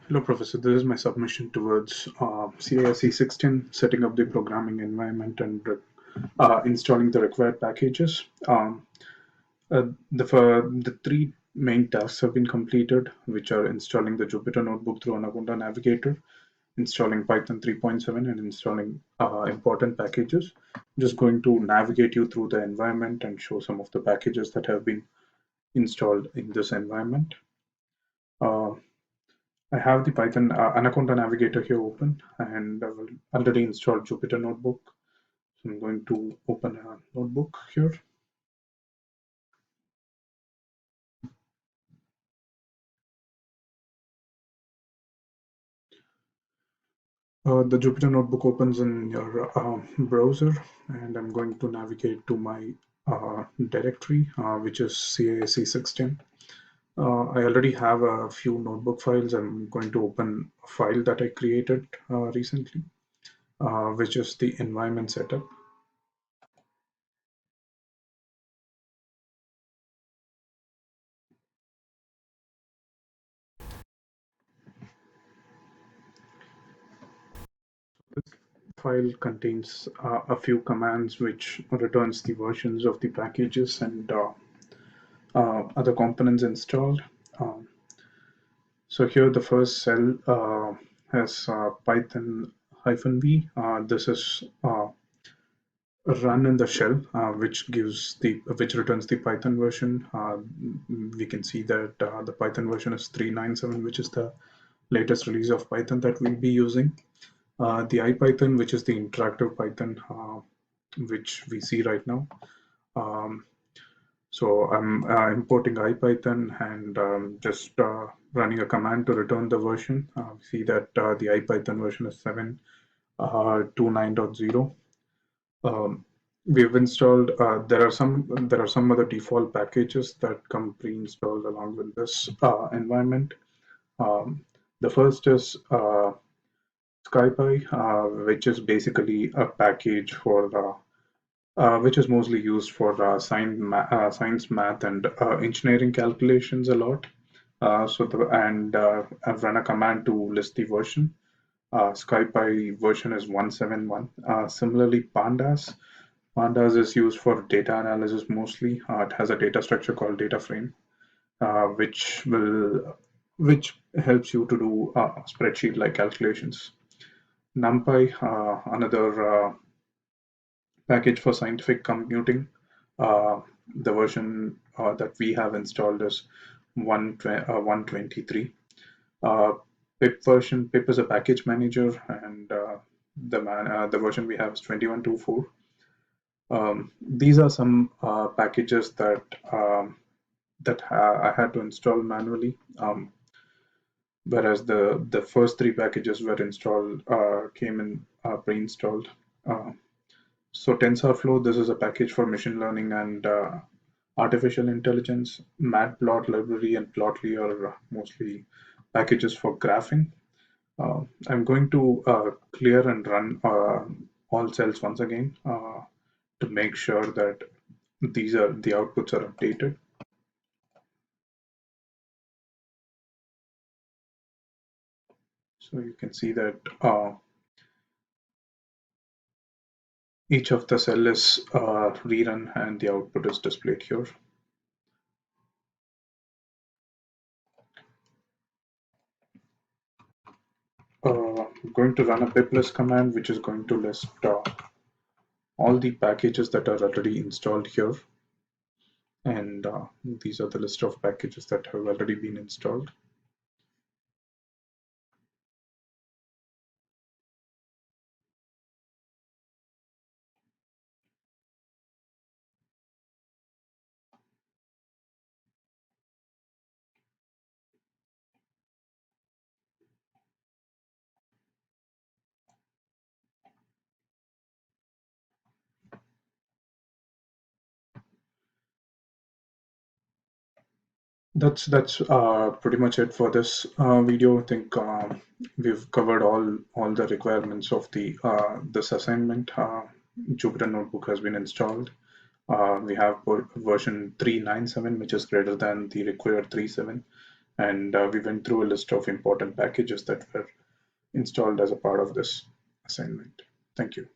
Hello, Professor. This is my submission towards CISC610, setting up the programming environment and installing the required packages. The three main tasks have been completed, which are installing the Jupyter Notebook through Anaconda Navigator, installing Python 3.7, and installing important packages. I'm just going to navigate you through the environment and show some of the packages that have been installed in this environment. Uh, I have the Python Anaconda Navigator here open, and I've already installed Jupyter Notebook. So I'm going to open a notebook here. The Jupyter Notebook opens in your browser, and I'm going to navigate to my directory, which is CISC610. I already have a few notebook files. I'm going to open a file that I created recently, which is the environment setup. This file contains a few commands which returns the versions of the packages and other components installed. Um, so here the first cell has Python -v. This is run in the shell, which returns the Python version. We can see that the Python version is 3.9.7, which is the latest release of Python that we'll be using. The IPython, which is the interactive Python, which we see right now. Um, so I'm importing IPython and just running a command to return the version. We see that the IPython version is 7.29.0. We've installed. There are some other default packages that come pre-installed along with this environment. Um, the first is Skype, which is basically a package for which is mostly used for science, math, and engineering calculations a lot. I've run a command to list the version. Skype version is 171. Similarly, Pandas is used for data analysis mostly. It has a data structure called data frame, which helps you to do spreadsheet-like calculations. Numpy, another package for scientific computing. Uh, the version that we have installed is 123. Uh, Pip is a package manager, and the version we have is 21.24. These are some packages that I had to install manually. Whereas the first three packages were installed came in pre-installed. Uh, So TensorFlow, this is a package for machine learning and artificial intelligence. Matplot library and Plotly are mostly packages for graphing. I'm going to clear and run all cells once again to make sure that the outputs are updated. So you can see that each of the cell is rerun and the output is displayed here. I'm going to run a piplist command, which is going to list all the packages that are already installed here. And these are the list of packages that have already been installed. That's pretty much it for this video. I think we've covered all the requirements of the this assignment. Jupyter Notebook has been installed. We have version 3.9.7, which is greater than the required 3.7. And we went through a list of important packages that were installed as a part of this assignment. Thank you.